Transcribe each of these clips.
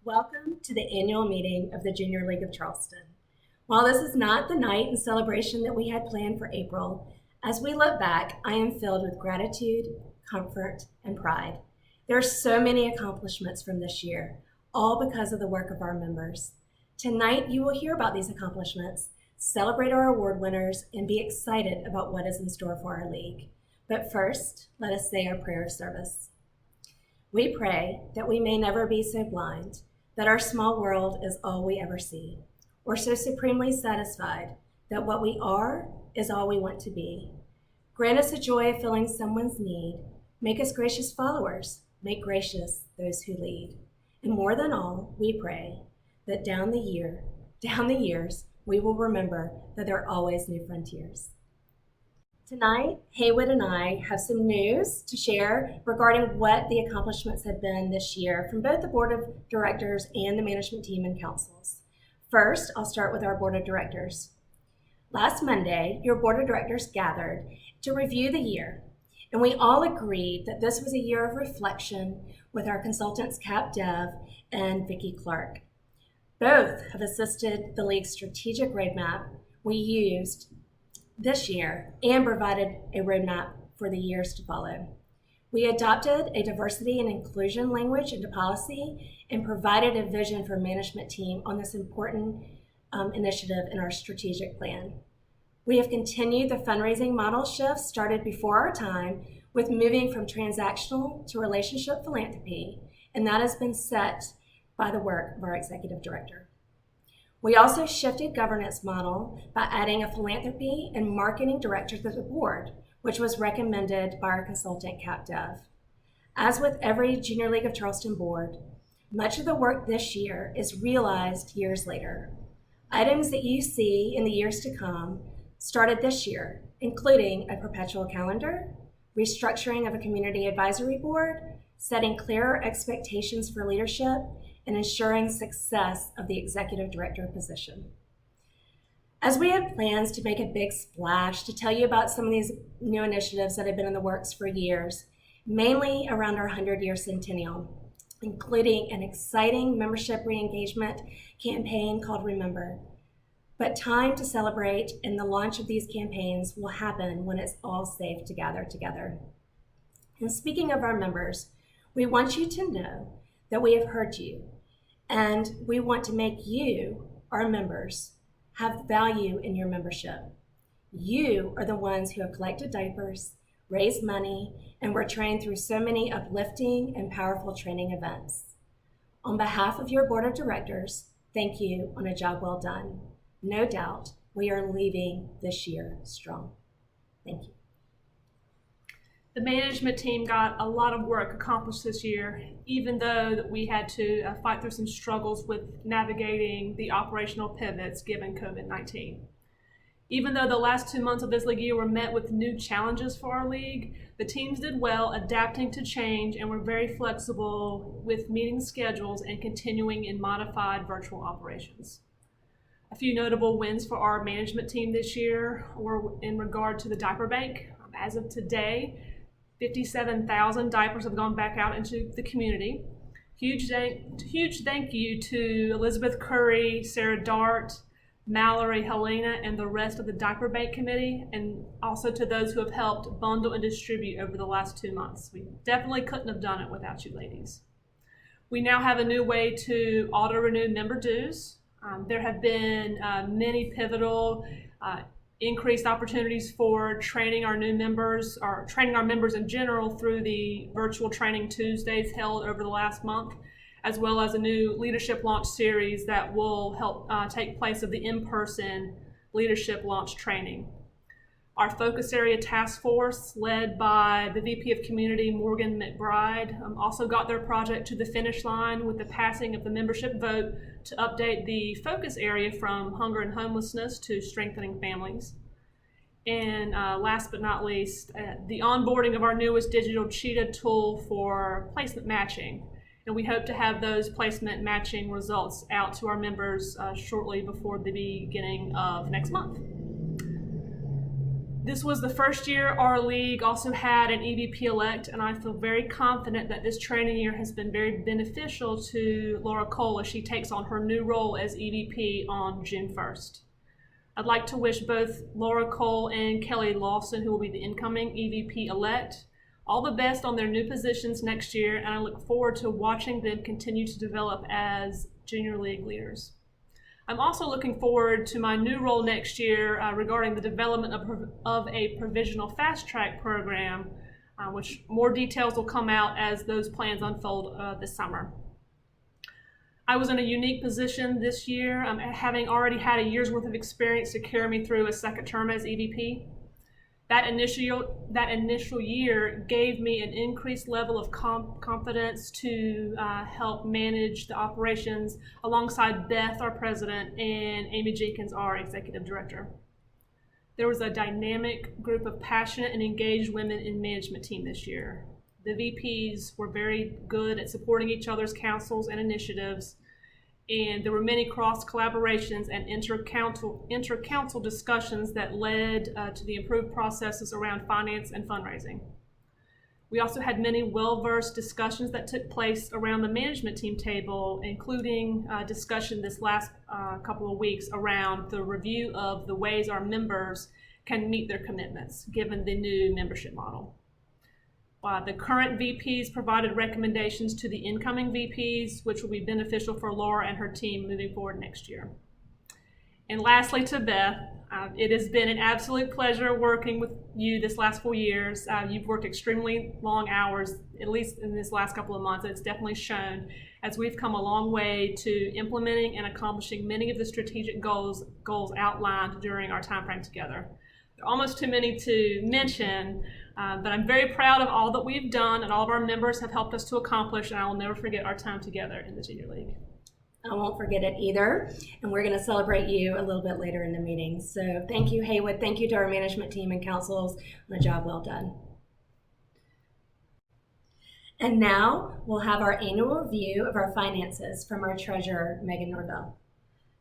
Welcome to the annual meeting of the Junior League of Charleston. While this is not the night and celebration that we had planned for April, as we look back, I am filled with gratitude, comfort, and pride. There are so many accomplishments from this year, all because of the work of our members. Tonight, you will hear about these accomplishments, celebrate our award winners, and be excited about what is in store for our league. But first, let us say our prayer of service. We pray that we may never be so blind that our small world is all we ever see, or so supremely satisfied that what we are is all we want to be. Grant us the joy of filling someone's need. Make us gracious followers. Make gracious those who lead. And more than all, we pray that down the years, we will remember that there are always new frontiers. Tonight, Haywood and I have some news to share regarding what the accomplishments have been this year from both the Board of Directors and the management team and councils. First, I'll start with our Board of Directors. Last Monday, your Board of Directors gathered to review the year, and we all agreed that this was a year of reflection with our consultants Cap Dev and Vicki Clark. Both have assisted the League's strategic roadmap we used this year and provided a roadmap for the years to follow. We adopted a diversity and inclusion language into policy and provided a vision for management team on this important initiative in our strategic plan. We have continued the fundraising model shift started before our time with moving from transactional to relationship philanthropy, and that has been set by the work of our executive director. We also shifted governance model by adding a philanthropy and marketing director to the board, which was recommended by our consultant, Cap Dev. As with every Junior League of Charleston board, much of the work this year is realized years later. Items that you see in the years to come started this year, including a perpetual calendar, restructuring of a community advisory board, setting clearer expectations for leadership, and ensuring success of the executive director position. As we have plans to make a big splash to tell you about some of these new initiatives that have been in the works for years, mainly around our 100-year centennial, including an exciting membership re-engagement campaign called Remember. But time to celebrate and the launch of these campaigns will happen when it's all safe to gather together. And speaking of our members, we want you to know that we have heard you, and we want to make you, our members, have value in your membership. You are the ones who have collected diapers, raised money, and were trained through so many uplifting and powerful training events. On behalf of your board of directors, thank you on a job well done. No doubt, we are leaving this year strong. Thank you. The management team got a lot of work accomplished this year, even though we had to fight through some struggles with navigating the operational pivots given COVID-19. Even though the last 2 months of this league year were met with new challenges for our league, the teams did well adapting to change and were very flexible with meeting schedules and continuing in modified virtual operations. A few notable wins for our management team this year were in regard to the diaper bank. As of today, 57,000 diapers have gone back out into the community. Huge thank you to Elizabeth Curry, Sarah Dart, Mallory, Helena, and the rest of the Diaper Bank Committee, and also to those who have helped bundle and distribute over the last 2 months. We definitely couldn't have done it without you ladies. We now have a new way to auto-renew member dues. There have been many pivotal increased opportunities for training our new members, or training our members in general through the virtual training Tuesdays held over the last month, as well as a new leadership launch series that will help take place of the in-person leadership launch training. Our focus area task force, led by the VP of Community, Morgan McBride, also got their project to the finish line with the passing of the membership vote to update the focus area from hunger and homelessness to strengthening families. And last but not least, the onboarding of our newest digital cheetah tool for placement matching. And we hope to have those placement matching results out to our members shortly before the beginning of next month. This was the first year our league also had an EVP-elect, and I feel very confident that this training year has been very beneficial to Lara Cole as she takes on her new role as EVP on June 1st. I'd like to wish both Lara Cole and Kelly Lawson, who will be the incoming EVP-elect, all the best on their new positions next year, and I look forward to watching them continue to develop as junior league leaders. I'm also looking forward to my new role next year regarding the development of a provisional fast track program, which more details will come out as those plans unfold this summer. I was in a unique position this year, having already had a year's worth of experience to carry me through a second term as EVP. That initial year gave me an increased level of confidence to help manage the operations alongside Beth, our president, and Amy Jenkins, our executive director. There was a dynamic group of passionate and engaged women in management team this year. The VPs were very good at supporting each other's councils and initiatives, and there were many cross collaborations and inter-council discussions that led to the improved processes around finance and fundraising. We also had many well-versed discussions that took place around the management team table, including discussion this last couple of weeks around the review of the ways our members can meet their commitments given the new membership model. The current VPs provided recommendations to the incoming VPs, which will be beneficial for Lara and her team moving forward next year. And lastly, to Beth, it has been an absolute pleasure working with you this last 4 years. You've worked extremely long hours, at least in this last couple of months. It's definitely shown as we've come a long way to implementing and accomplishing many of the strategic goals outlined during our time frame together. There are almost too many to mention, but I'm very proud of all that we've done and all of our members have helped us to accomplish, and I will never forget our time together in the Junior League. I won't forget it either, and we're going to celebrate you a little bit later in the meeting. So thank you, Haywood. Thank you to our management team and councils on a job well done. And now we'll have our annual review of our finances from our treasurer, Megan Norvell.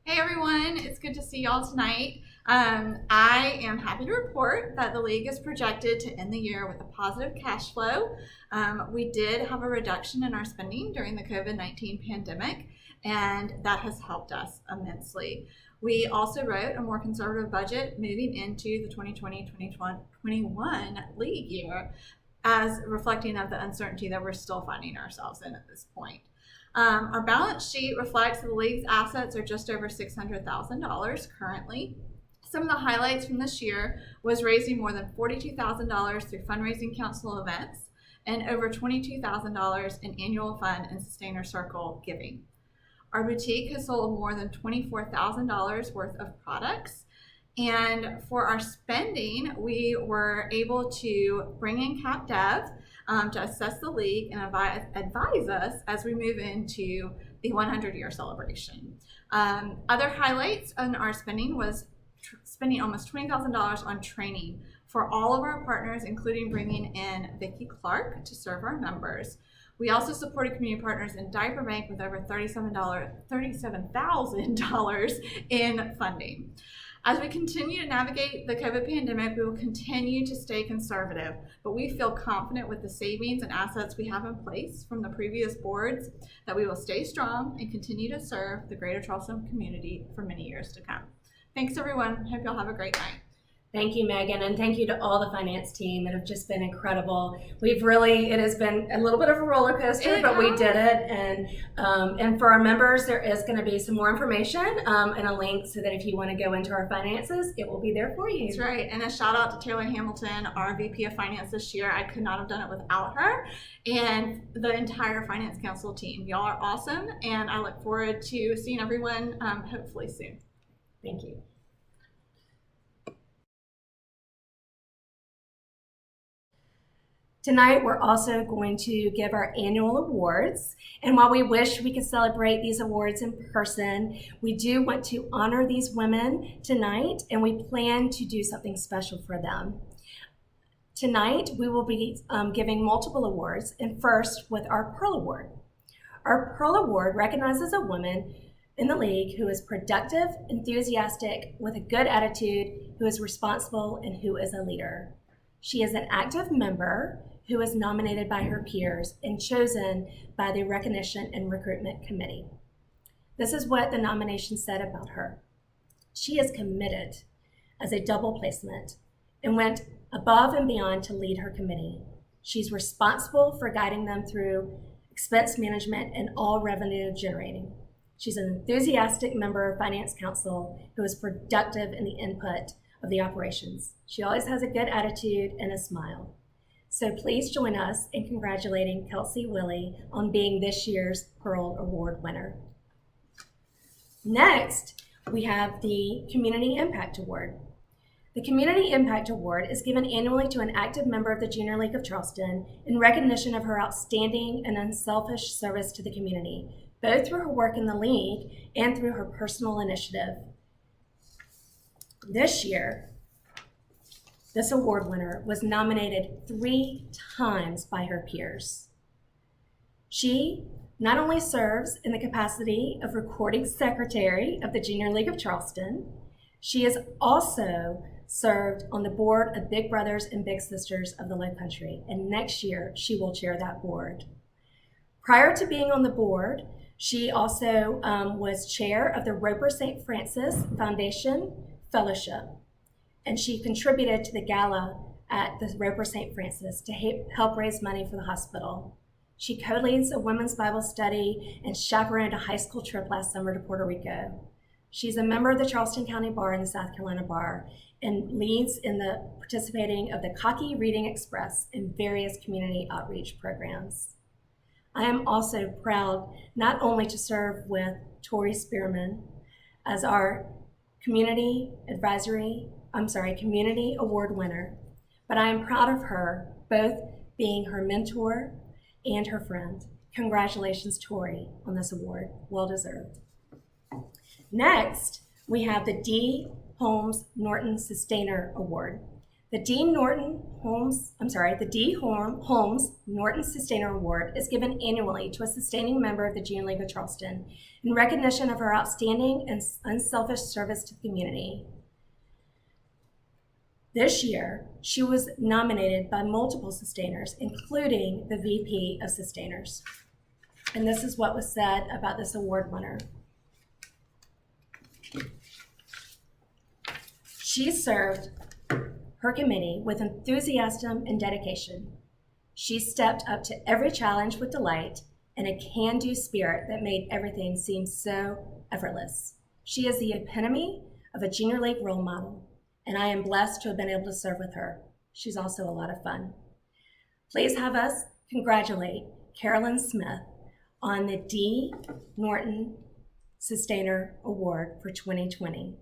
Hey everyone, it's good to see y'all tonight. I am happy to report that the league is projected to end the year with a positive cash flow. We did have a reduction in our spending during the COVID-19 pandemic, and that has helped us immensely. We also wrote a more conservative budget moving into the 2020-2021 league year, as reflecting of the uncertainty that we're still finding ourselves in at this point. Our balance sheet reflects that the league's assets are just over $600,000 currently. Some of the highlights from this year was raising more than $42,000 through fundraising council events and over $22,000 in annual fund and sustainer circle giving. Our boutique has sold more than $24,000 worth of products. And for our spending, we were able to bring in Cap Dev to assess the league and advise us as we move into the 100-year celebration. Other highlights on our spending was spending almost $20,000 on training for all of our partners, including bringing in Vicki Clark to serve our members. We also supported community partners in Diaper Bank with over $37,000 in funding. As we continue to navigate the COVID pandemic, we will continue to stay conservative, but we feel confident with the savings and assets we have in place from the previous boards that we will stay strong and continue to serve the greater Charleston community for many years to come. Thanks everyone. Hope y'all have a great night. Thank you, Megan, and thank you to all the finance team that have just been incredible. It has been a little bit of a roller coaster, but we did it. And for our members, there is going to be some more information and a link so that if you want to go into our finances, it will be there for you. That's right. And a shout out to Taylor Hamilton, our VP of Finance this year. I could not have done it without her, and the entire Finance Council team. Y'all are awesome, and I look forward to seeing everyone hopefully soon. Thank you. Tonight, we're also going to give our annual awards. And while we wish we could celebrate these awards in person, we do want to honor these women tonight, and we plan to do something special for them. Tonight, we will be giving multiple awards, and first with our Pearl Award. Our Pearl Award recognizes a woman in the league who is productive, enthusiastic, with a good attitude, who is responsible, and who is a leader. She is an active member who is nominated by her peers and chosen by the Recognition and Recruitment Committee. This is what the nomination said about her. She is committed as a double placement and went above and beyond to lead her committee. She's responsible for guiding them through expense management and all revenue generating. She's an enthusiastic member of Finance Council who is productive in the input of the operations. She always has a good attitude and a smile. So please join us in congratulating Kelsey Willie on being this year's Pearl Award winner. Next, we have the Community Impact Award. The Community Impact Award is given annually to an active member of the Junior League of Charleston in recognition of her outstanding and unselfish service to the community, both through her work in the league and through her personal initiative. This year, this award winner was nominated 3 times by her peers. She not only serves in the capacity of recording secretary of the Junior League of Charleston, she has also served on the board of Big Brothers and Big Sisters of the Low Country, and next year she will chair that board. Prior to being on the board, she also was chair of the Roper St. Francis Foundation Fellowship, and she contributed to the gala at the Roper St. Francis to help raise money for the hospital. She co-leads a women's Bible study and chaperoned a high school trip last summer to Puerto Rico. She's a member of the Charleston County Bar and the South Carolina Bar and leads in the participating of the Cocky Reading Express and various community outreach programs. I am also proud not only to serve with Tori Spearman as our Community Award winner, but I am proud of her both being her mentor and her friend. Congratulations, Tori, on this award. Well deserved. Next, we have the D. Holmes Norton Sustainer Award. The D. Holmes Norton Sustainer Award is given annually to a sustaining member of the Junior League of Charleston in recognition of her outstanding and unselfish service to the community. This year, she was nominated by multiple sustainers, including the VP of Sustainers. And this is what was said about this award winner. She served her committee with enthusiasm and dedication. She stepped up to every challenge with delight and a can-do spirit that made everything seem so effortless. She is the epitome of a Junior League role model, and I am blessed to have been able to serve with her. She's also a lot of fun. Please have us congratulate Carolyn Smith on the D. Norton Sustainer Award for 2020.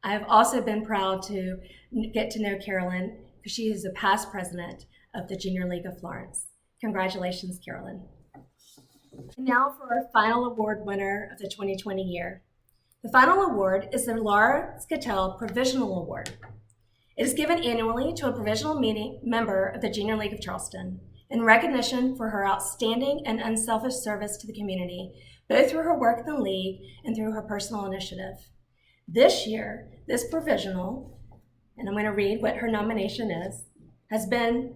I have also been proud to get to know Carolyn because she is a past president of the Junior League of Florence. Congratulations, Carolyn. And now for our final award winner of the 2020 year. The final award is the Lara Provisional Award. It is given annually to a provisional member of the Junior League of Charleston in recognition for her outstanding and unselfish service to the community, both through her work in the league and through her personal initiative. This year, this provisional, and I'm going to read what her nomination is, has been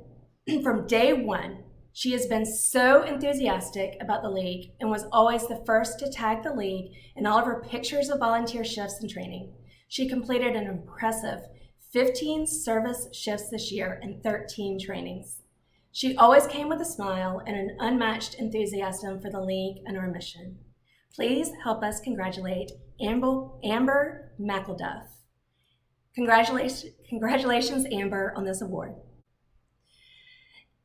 from day one. She has been so enthusiastic about the league and was always the first to tag the league in all of her pictures of volunteer shifts and training. She completed an impressive 15 service shifts this year and 13 trainings. She always came with a smile and an unmatched enthusiasm for the league and our mission. Please help us congratulate Amber McElduff. Congratulations, Amber, on this award.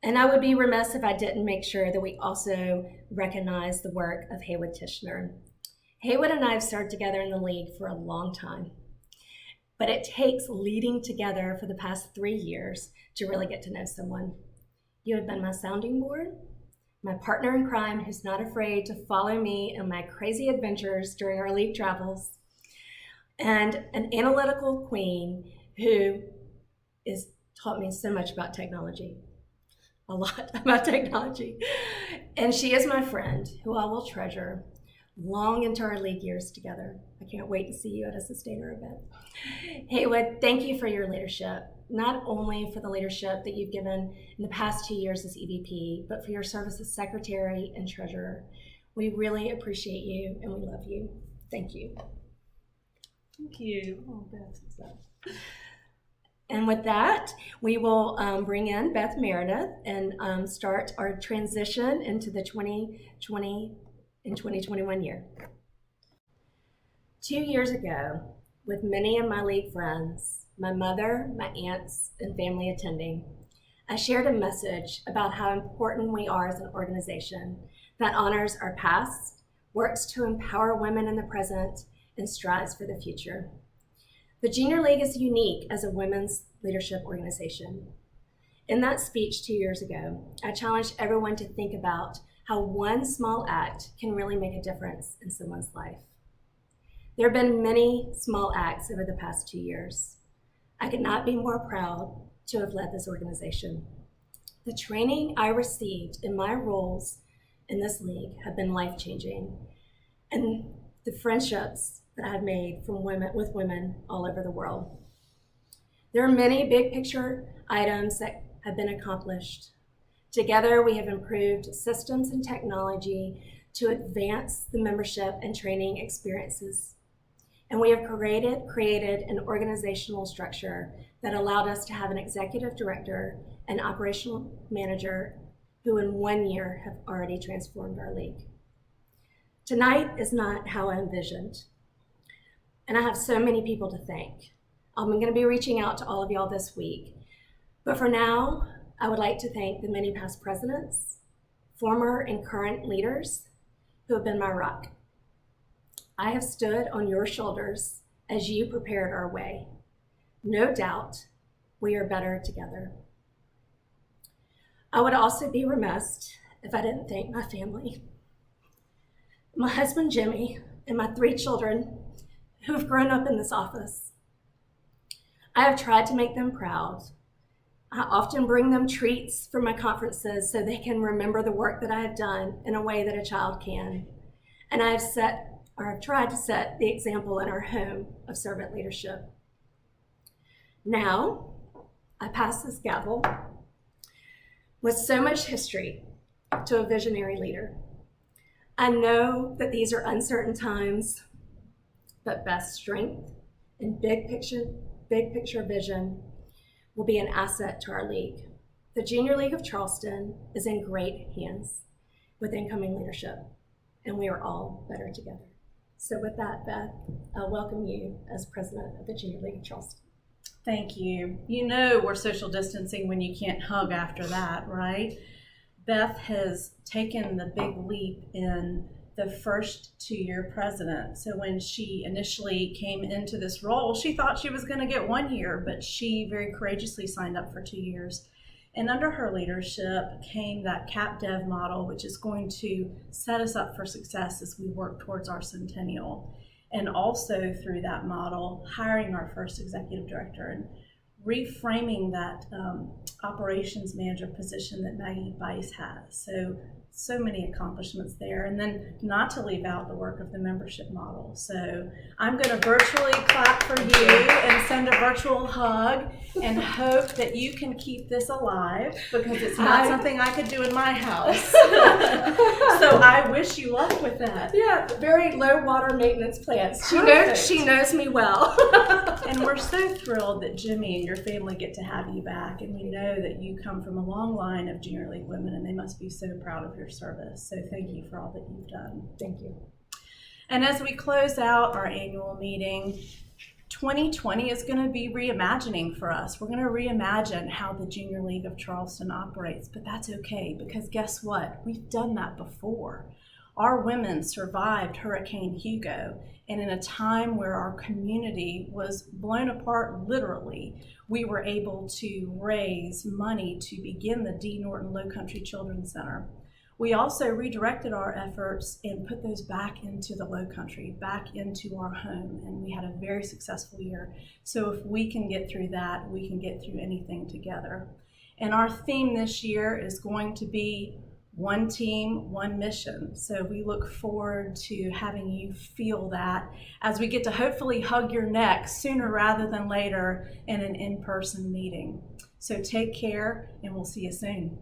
And I would be remiss if I didn't make sure that we also recognize the work of Haywood Tishner. Haywood and I have served together in the league for a long time, but it takes leading together for the past 3 years to really get to know someone. You have been my sounding board, my partner in crime who's not afraid to follow me on my crazy adventures during our league travels, and an analytical queen who has taught me so much about technology, a lot about technology. And she is my friend who I will treasure long into our league years together. I can't wait to see you at a Sustainer event. Haywood, thank you for your leadership, not only for the leadership that you've given in the past 2 years as EVP, but for your service as Secretary and Treasurer. We really appreciate you and we love you. Thank you. Thank you. Oh, Beth. And with that, we will bring in Beth Meredith and start our transition into the 2020 and 2021 year. 2 years ago, with many of my league friends, my mother, my aunts, and family attending, I shared a message about how important we are as an organization that honors our past, works to empower women in the present, and strives for the future. The Junior League is unique as a women's leadership organization. In that speech 2 years ago, I challenged everyone to think about how one small act can really make a difference in someone's life. There have been many small acts over the past 2 years. I could not be more proud to have led this organization. The training I received in my roles in this league have been life-changing, and the friendships that I've made with women all over the world. There are many big picture items that have been accomplished. Together, we have improved systems and technology to advance the membership and training experiences. And we have created an organizational structure that allowed us to have an executive director and operational manager who in 1 year have already transformed our league. Tonight is not how I envisioned, and I have so many people to thank. I'm going to be reaching out to all of y'all this week, but for now, I would like to thank the many past presidents, former and current leaders who have been my rock. I have stood on your shoulders as you prepared our way. No doubt, we are better together. I would also be remiss if I didn't thank my family. My husband, Jimmy, and my 3 children who have grown up in this office. I have tried to make them proud. I often bring them treats for my conferences so they can remember the work that I have done in a way that a child can. And I've tried to set the example in our home of servant leadership. Now, I pass this gavel with so much history to a visionary leader. I know that these are uncertain times, but Beth's strength and big picture vision will be an asset to our league. The Junior League of Charleston is in great hands with incoming leadership, and we are all better together. So with that, Beth, I'll welcome you as president of the Junior League of Charleston. Thank you. You know we're social distancing when you can't hug after that, right? Beth has taken the big leap in the first 2-year president. So when she initially came into this role, she thought she was going to get 1 year, but she very courageously signed up for 2 years. And under her leadership came that Cap Dev model, which is going to set us up for success as we work towards our centennial. And also through that model, hiring our first executive director and reframing that operations manager position that Maggie Bice has. So many accomplishments there. And then not to leave out the work of the membership model. So I'm going to virtually clap for you and send a virtual hug and hope that you can keep this alive, because it's not something I could do in my house. So I wish you luck with that. Yeah, very low water maintenance plants. She knows me well. And we're so thrilled that Jimmy and your family get to have you back. And we know that you come from a long line of Junior League women, and they must be so proud of your service. So thank you for all that you've done. Thank you. And as we close out our annual meeting, 2020 is going to be reimagining for us. We're going to reimagine how the Junior League of Charleston operates, but that's okay, because guess what? We've done that before. Our women survived Hurricane Hugo, and in a time where our community was blown apart literally, we were able to raise money to begin the Dede Norton Low Country Children's Center. We also redirected our efforts and put those back into the Low Country, back into our home, and we had a very successful year. So if we can get through that, we can get through anything together. And our theme this year is going to be one team, one mission. So we look forward to having you feel that as we get to hopefully hug your neck sooner rather than later in an in-person meeting. So take care, and we'll see you soon.